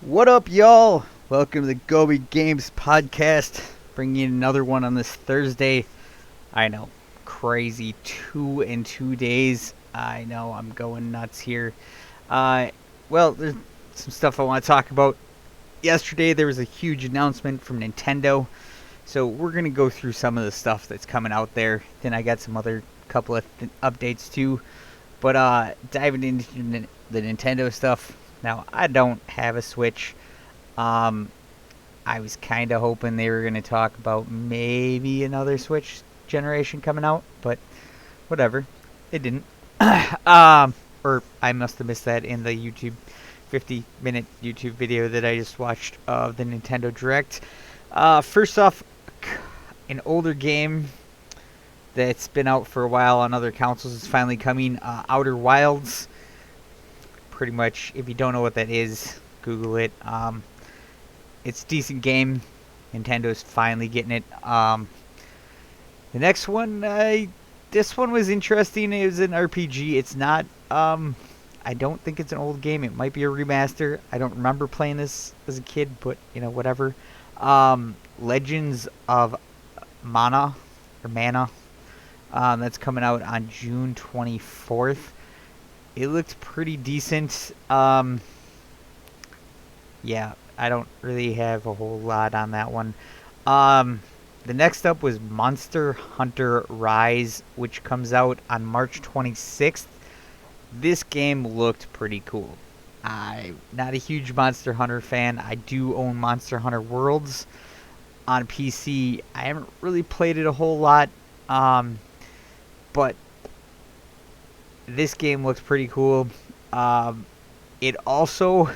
What up, y'all? Welcome to the Gobi Games podcast. Bringing you another one on this Thursday. I know, crazy 2 in 2 days. I know, I'm going nuts here. Well, there's some stuff I want to talk about. Yesterday, there was a huge announcement from Nintendo, so we're gonna go through some of the stuff that's coming out there. Then I got some other couple of updates too. But diving into the Nintendo stuff. Now, I don't have a Switch. Um, I was kind of hoping they were going to talk about maybe another Switch generation coming out, but whatever. They didn't. Or I must have missed that in the 50-minute YouTube video that I just watched of the Nintendo Direct. First off, an older game that's been out for a while on other consoles is finally coming. Outer Wilds. Pretty much, if you don't know what that is, Google it. It's a decent game. Nintendo's finally getting it. The next one, this one was interesting. It was an RPG. It's not. I don't think it's an old game. It might be a remaster. I don't remember playing this as a kid, but whatever. Legends of Mana or Mana. That's coming out on June 24th. It looked pretty decent. Yeah, I don't really have a whole lot on that one. The next up was Monster Hunter Rise, which comes out on March 26th. This game looked pretty cool. I'm not a huge Monster Hunter fan. I do own Monster Hunter Worlds on PC. I haven't really played it a whole lot. But this game looks pretty cool. It also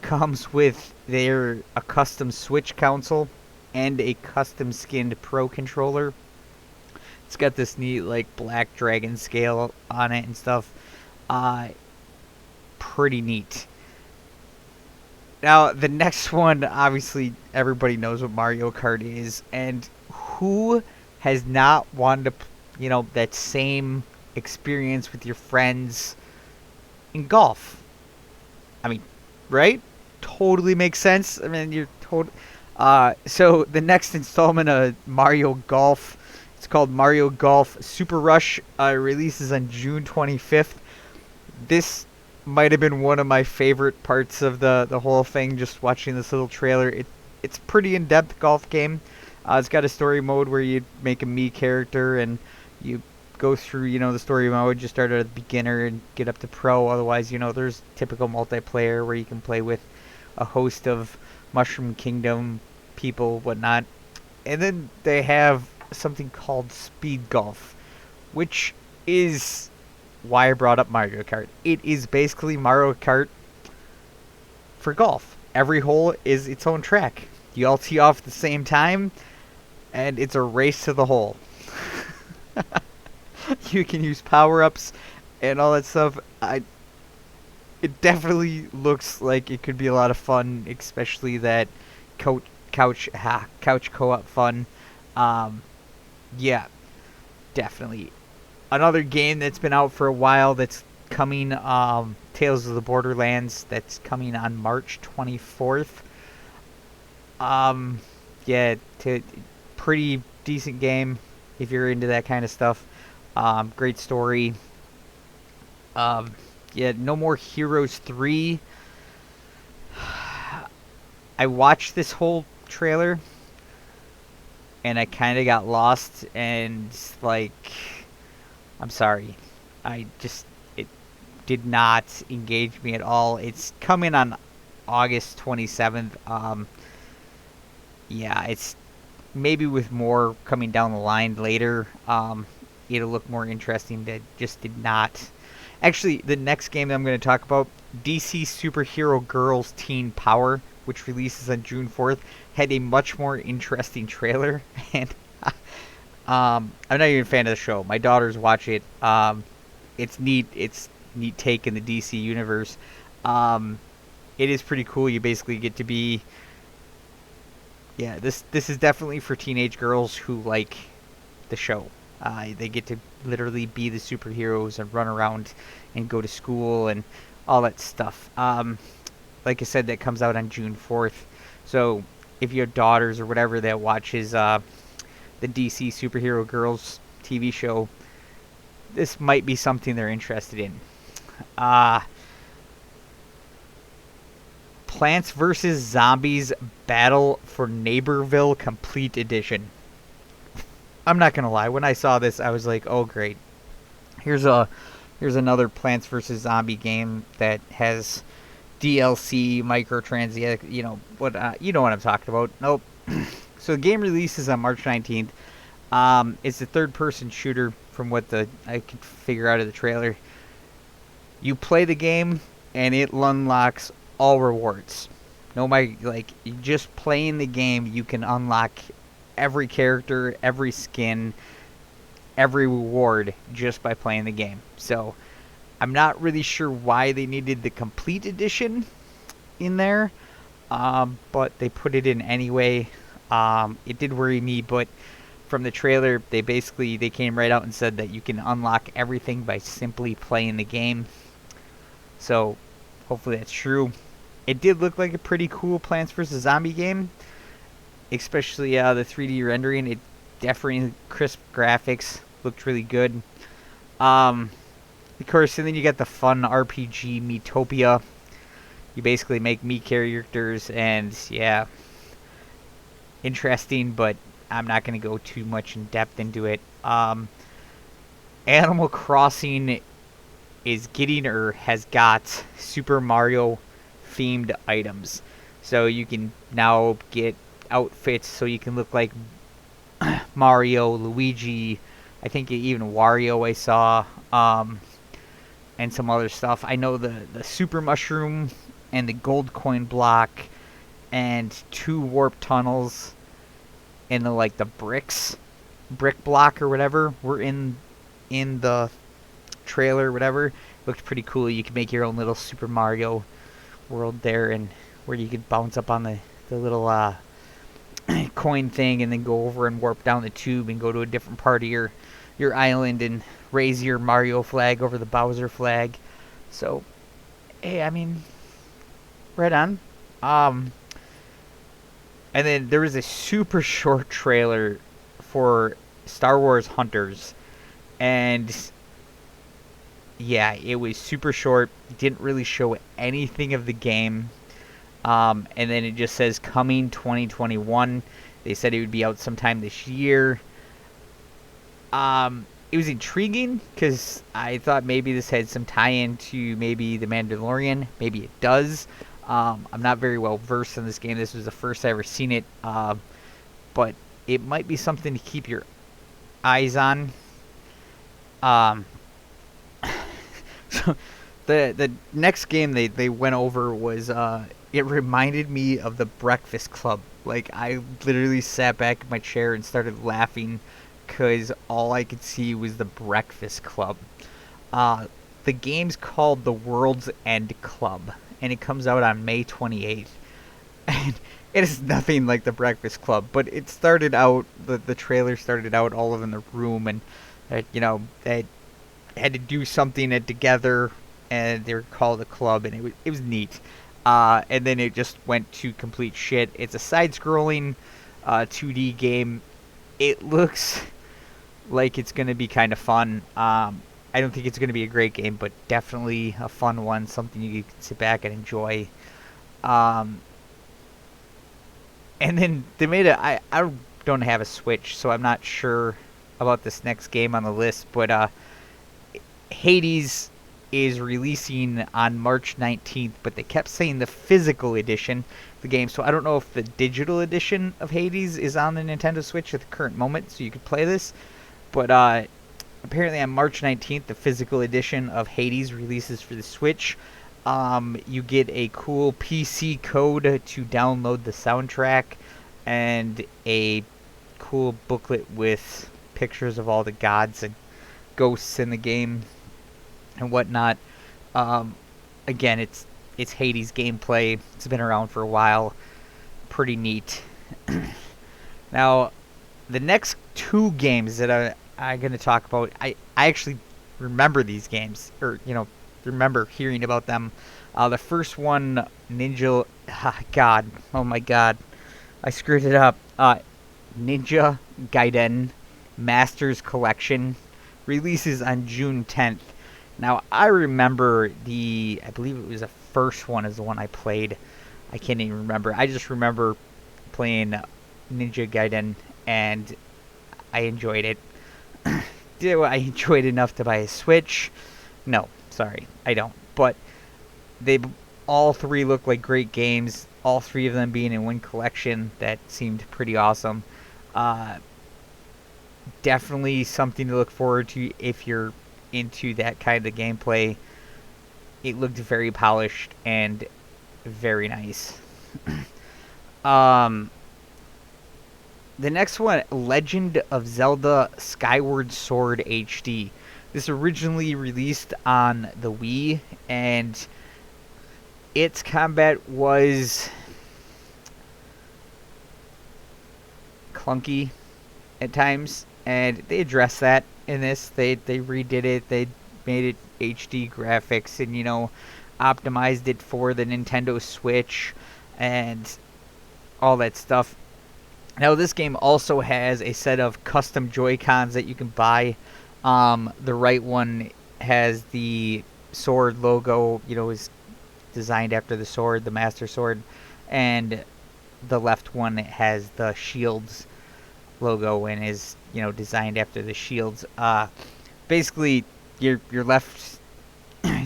comes with a custom Switch console and a custom skinned Pro controller. It's got this neat black dragon scale on it and stuff. Pretty neat. Now the next one, obviously everybody knows what Mario Kart is, and who has not wanted to, that same experience with your friends in golf? I mean, right? Totally makes sense. I mean, you're told. So the next installment of Mario Golf, it's called Mario Golf Super Rush. Releases on June 25th. This might have been one of my favorite parts of the whole thing. Just watching this little trailer, it's pretty in-depth golf game. It's got a story mode where you make a Mii character and you go through, the story mode. You start at a beginner and get up to pro. Otherwise, there's typical multiplayer where you can play with a host of Mushroom Kingdom people, whatnot. And then they have something called Speed Golf, which is why I brought up Mario Kart. It is basically Mario Kart for golf. Every hole is its own track. You all tee off at the same time, and it's a race to the hole. You can use power-ups and all that stuff. It definitely looks like it could be a lot of fun, especially that couch co-op fun. Yeah, definitely. Another game that's been out for a while that's coming, Tales of the Borderlands, that's coming on March 24th. Yeah, pretty decent game if you're into that kind of stuff. Great story. Yeah, No More Heroes 3. I watched this whole trailer and I kind of got lost, and I'm sorry. It did not engage me at all. It's coming on August 27th. Yeah, it's maybe with more coming down the line later. It'll look more interesting. That just did not. Actually, the next game that I'm going to talk about, DC Superhero Girls Teen Power, which releases on June 4th, had a much more interesting trailer. And I'm not even a fan of the show. My daughters watch it. It's neat. It's neat take in the DC universe. It is pretty cool. You basically get to be. Yeah, this is definitely for teenage girls who like the show. They get to literally be the superheroes and run around and go to school and all that stuff. like I said, that comes out on June 4th. So if you have daughters or whatever that watches the DC Superhero Girls TV show, this might be something they're interested in. Plants vs. Zombies Battle for Neighborville Complete Edition. I'm not gonna lie, when I saw this, I was like, "Oh great, here's another Plants vs. Zombie game that has DLC, microtransactions. You know what I'm talking about." Nope. So the game releases on March 19th. It's a third-person shooter, from what I could figure out of the trailer. You play the game, and it unlocks all rewards. Just playing the game, you can unlock every character, every skin, every reward just by playing the game. So I'm not really sure why they needed the complete edition in there, but they put it in anyway. It did worry me, but from the trailer, they came right out and said that you can unlock everything by simply playing the game. So hopefully that's true. It did look like a pretty cool Plants vs. Zombie game, especially the 3D rendering. It definitely crisp graphics, looked really good. Of course, and then you got the fun RPG Miitopia. You basically make Mii characters, and yeah, interesting, but I'm not going to go too much in depth into it. Animal Crossing has got Super Mario themed items. So you can now get outfits so you can look like Mario, Luigi, I think even Wario I saw, and some other stuff. I know the Super Mushroom and the Gold Coin Block and 2 Warp Tunnels and the brick block or whatever were in the trailer or whatever. Looked pretty cool. You could make your own little Super Mario world there, and where you could bounce up on the little coin thing and then go over and warp down the tube and go to a different part of your island and raise your Mario flag over the Bowser flag. So, hey, I mean, right on. And then there was a super short trailer for Star Wars Hunters, and yeah, it was super short. Didn't really show anything of the game. And then it just says coming 2021. They said it would be out sometime this year. It was intriguing because I thought maybe this had some tie-in to maybe The Mandalorian. Maybe it does. I'm not very well versed in this game. This was the first I ever seen it. But it might be something to keep your eyes on. So the next game they went over was it reminded me of The Breakfast Club. Like, I literally sat back in my chair and started laughing because all I could see was The Breakfast Club. The game's called The World's End Club, and it comes out on May 28th. And it is nothing like The Breakfast Club, but it started out, the trailer started out all of in the room, and they had to do something together, and they were called a club, and it was neat. And then it just went to complete shit. It's a side-scrolling 2D game. It looks like it's going to be kind of fun. I don't think it's going to be a great game, but definitely a fun one, something you can sit back and enjoy. And then they made I don't have a Switch, so I'm not sure about this next game on the list, but Hades is releasing on March 19th, but they kept saying the physical edition of the game, so I don't know if the digital edition of Hades is on the Nintendo Switch at the current moment, so you could play this. But apparently on March 19th, the physical edition of Hades releases for the Switch. You get a cool PC code to download the soundtrack and a cool booklet with pictures of all the gods and ghosts in the game and whatnot. Again, it's Hades gameplay. It's been around for a while. Pretty neat. Now, the next 2 games that I'm going to talk about, I actually remember these games, or remember hearing about them. The first one, God, oh my God, I screwed it up. Ninja Gaiden Masters Collection releases on June 10th. Now, I remember I believe it was the first one is the one I played. I can't even remember. I just remember playing Ninja Gaiden, and I enjoyed it. Do I enjoy it enough to buy a Switch? No, sorry, I don't. But they all three look like great games. All three of them being in one collection that seemed pretty awesome. Definitely something to look forward to if you're into that kind of gameplay. It looked very polished and very nice. The next one, Legend of Zelda Skyward Sword HD. This originally released on the Wii, and its combat was clunky at times, and they addressed that in this. They redid it. They made it HD graphics and, optimized it for the Nintendo Switch and all that stuff. Now, this game also has a set of custom joycons that you can buy. The right one has the sword logo, is designed after the sword, the Master Sword, and the left one has the Shields logo and is, designed after the shields. Basically, your left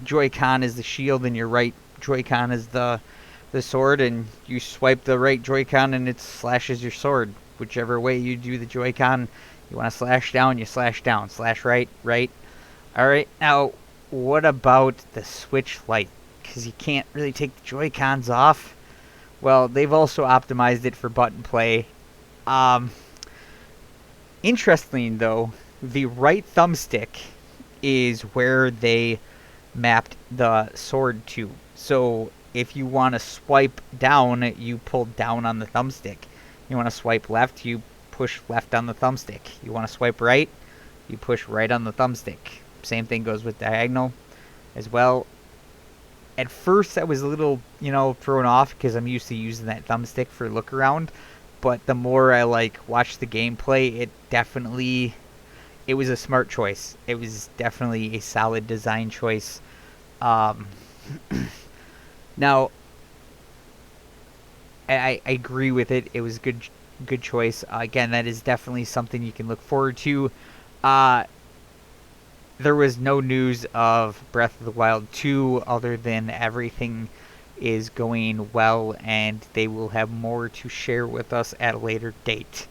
Joy-Con is the shield and your right Joy-Con is the sword, and you swipe the right Joy-Con and it slashes your sword. Whichever way you do the Joy-Con, you want to slash down, you slash down. Slash right, right. Alright, now, what about the Switch Lite? Because you can't really take the Joy-Cons off. Well, they've also optimized it for button play. Interesting, though, the right thumbstick is where they mapped the sword to. So if you want to swipe down, you pull down on the thumbstick. You want to swipe left, you push left on the thumbstick. You want to swipe right, you push right on the thumbstick. Same thing goes with diagonal as well. At first, I was a little, thrown off because I'm used to using that thumbstick for look around. But the more I watched the gameplay, it was a smart choice. It was definitely a solid design choice. Now, I agree with it. It was good choice. Again, that is definitely something you can look forward to. There was no news of Breath of the Wild 2 other than everything is going well and they will have more to share with us at a later date.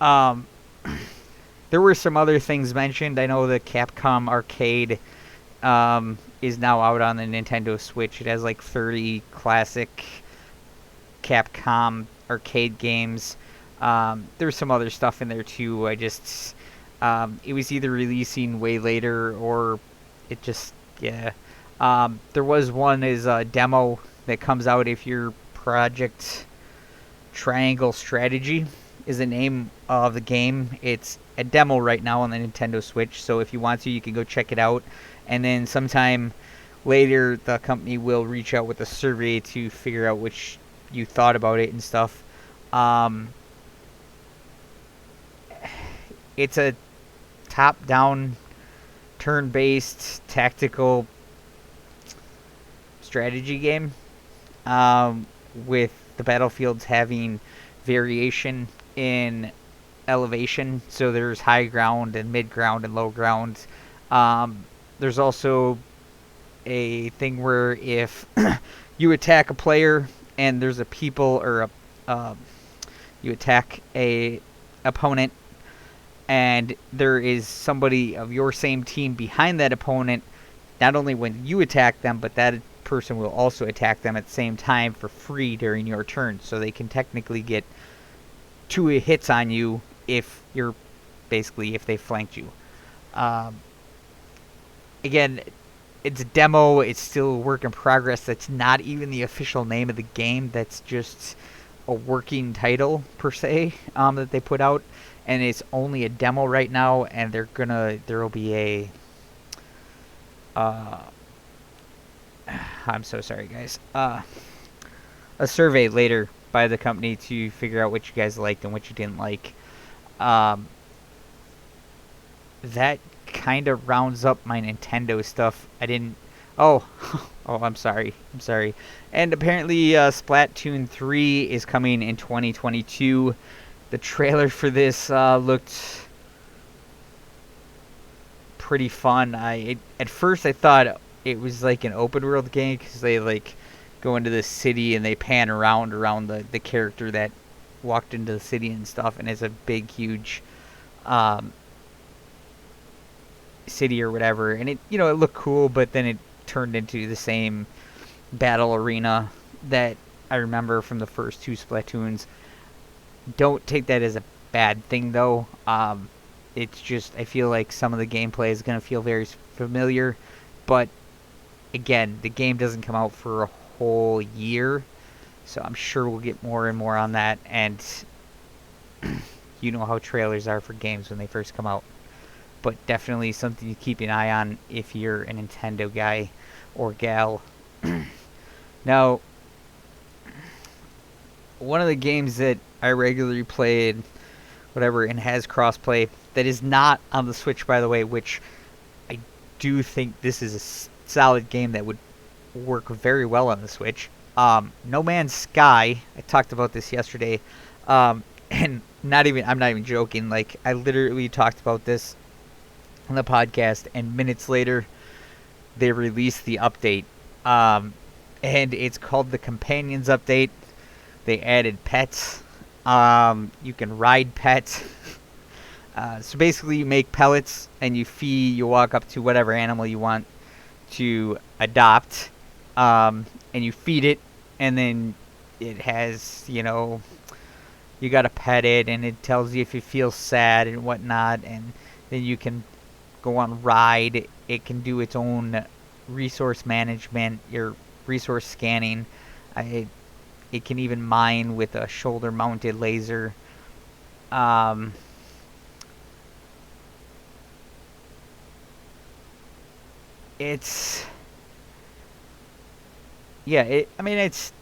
There were some other things mentioned. I know the Capcom Arcade is now out on the Nintendo Switch. It has 30 classic Capcom arcade games. There's some other stuff in there too. It was either releasing way later or it just, yeah. There was one is a demo that comes out if your Project Triangle Strategy is the name of the game. It's a demo right now on the Nintendo Switch, so if you want to, you can go check it out. And then sometime later, the company will reach out with a survey to figure out which you thought about it and stuff. It's a top-down, turn-based, tactical strategy game with the battlefields having variation in elevation. So there's high ground and mid ground and low ground. There's also a thing where if you attack a player and there's a people or you attack a opponent and there is somebody of your same team behind that opponent, not only when you attack them, but that person will also attack them at the same time for free during your turn. So they can technically get 2 hits on you if they flanked you. Again, it's a demo. It's still a work in progress. That's not even the official name of the game. That's just a working title per se that they put out, and it's only a demo right now. And there will be a I'm so sorry, guys. A survey later by the company to figure out what you guys liked and what you didn't like. Um, that kind of rounds up my Nintendo stuff. I didn't. Oh, oh, I'm sorry. I'm sorry. And apparently, Splatoon 3 is coming in 2022. The trailer for this looked pretty fun. At first I thought it was like an open world game because they like go into the city and they pan around the character that walked into the city and stuff, and it's a big huge um, city or whatever, and it looked cool, but then it turned into the same battle arena that I remember from the first two Splatoons. Don't take that as a bad thing though. It's just I feel like some of the gameplay is going to feel very familiar, but again, the game doesn't come out for a whole year, so I'm sure we'll get more and more on that, and you know how trailers are for games when they first come out. But definitely something to keep an eye on if you're a Nintendo guy or gal. Now, one of the games that I regularly played, whatever, and has crossplay, that is not on the Switch, by the way, which I do think this is a solid game that would work very well on the Switch. No Man's Sky. I talked about this yesterday, and I'm not even joking. Like, I literally talked about this on the podcast, and minutes later, they released the update. And it's called the Companions Update. They added pets. You can ride pets. So basically, you make pellets and you walk up to whatever animal you want to adopt, and you feed it, and then it has, you gotta pet it, and it tells you if it feels sad and whatnot, and then you can go on ride. It can do its own resource management, your resource scanning. It can even mine with a shoulder-mounted laser. It's it's,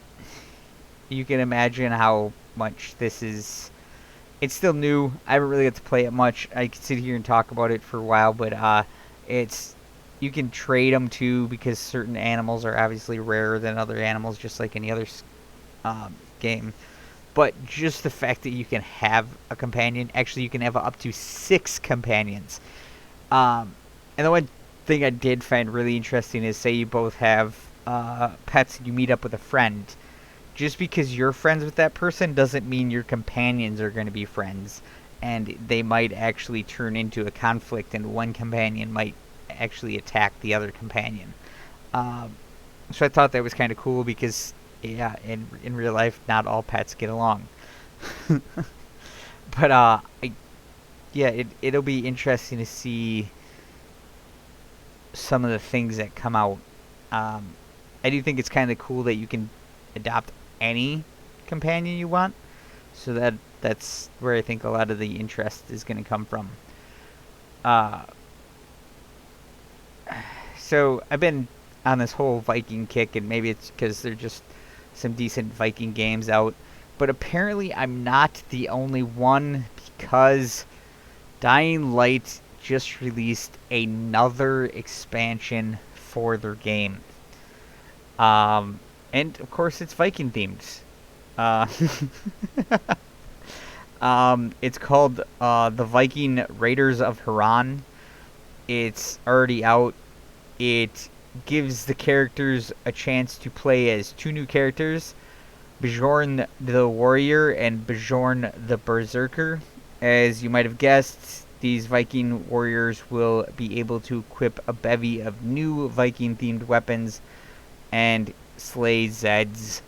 you can imagine how much this is. It's still new. I haven't really got to play it much. I could sit here and talk about it for a while, but you can trade them too, because certain animals are obviously rarer than other animals, just like any other game. But just the fact that you can have a companion, actually you can have up to 6 companions. And the one thing I did find really interesting is, say you both have pets and you meet up with a friend. Just because you're friends with that person doesn't mean your companions are going to be friends. And they might actually turn into a conflict, and one companion might actually attack the other companion. So I thought that was kind of cool because, yeah, in real life, not all pets get along. But it'll be interesting to see some of the things that come out. I do think it's kind of cool that you can adopt any companion you want. So that's where I think a lot of the interest is going to come from. So I've been on this whole Viking kick, and maybe it's because there's just some decent Viking games out. But apparently I'm not the only one, because Dying Light just released another expansion for their game. And of course it's Viking themed. It's called the Viking Raiders of Huron. It's already out. It gives the characters a chance to play as 2 new characters, Bjorn the Warrior and Bjorn the Berserker. As you might have guessed, these Viking warriors will be able to equip a bevy of new Viking-themed weapons and slay Zeds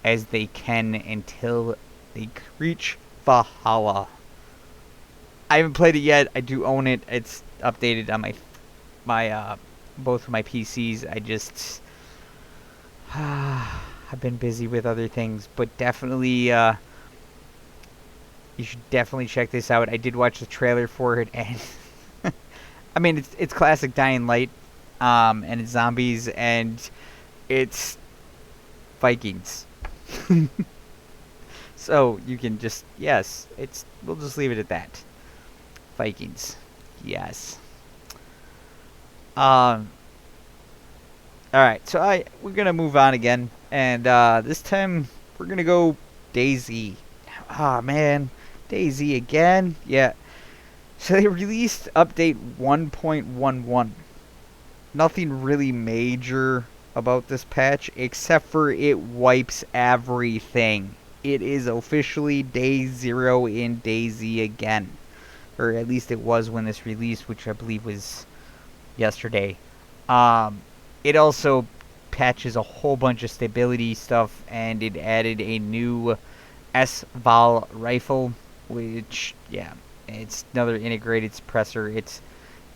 as they can until they reach Valhalla. I haven't played it yet. I do own it. It's updated on my both of my PCs. I just I've been busy with other things, but definitely you should definitely check this out. I did watch the trailer for it, and I mean it's classic Dying Light. and it's zombies, and it's Vikings. So you can just, yes, we'll just leave it at that. Vikings, yes. Um. All right, so we're gonna move on again, and this time we're gonna go DayZ. Ah, man, DayZ again. Yeah. So they released update 1.11. Nothing really major about this patch except for it wipes everything. It is officially day 0 in DayZ again. Or at least it was when this released, which I believe was yesterday. It also patches a whole bunch of stability stuff, and it added a new S-Vol rifle, which, yeah, it's another integrated suppressor. It's,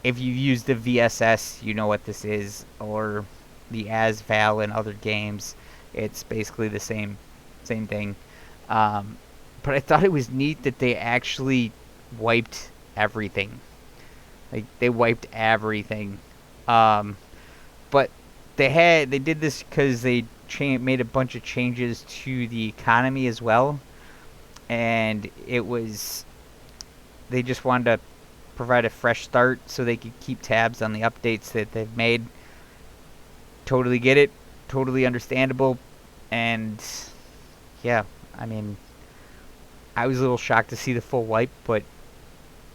if you use the VSS, you know what this is, or the AS-Val in other games. It's basically the same thing. But I thought it was neat that they actually wiped everything. Like, they wiped everything. But they did this because they made a bunch of changes to the economy as well, and they just wanted to provide a fresh start so they could keep tabs on the updates that they've made. Totally get it, totally understandable, and yeah, I mean, I was a little shocked to see the full wipe, but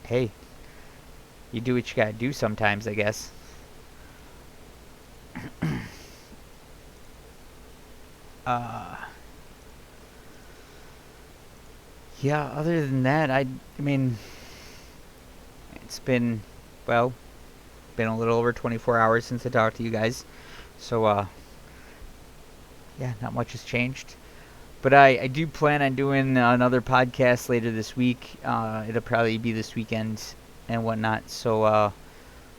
hey, you do what you gotta do sometimes, I guess. Yeah, other than that, I mean, it's been, well, been a little over 24 hours since I talked to you guys. So, yeah, not much has changed. But I do plan on doing another podcast later this week. It'll probably be this weekend and whatnot. So,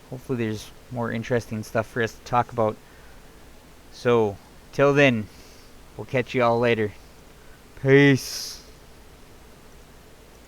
hopefully there's more interesting stuff for us to talk about. So, till then, we'll catch you all later. Peace.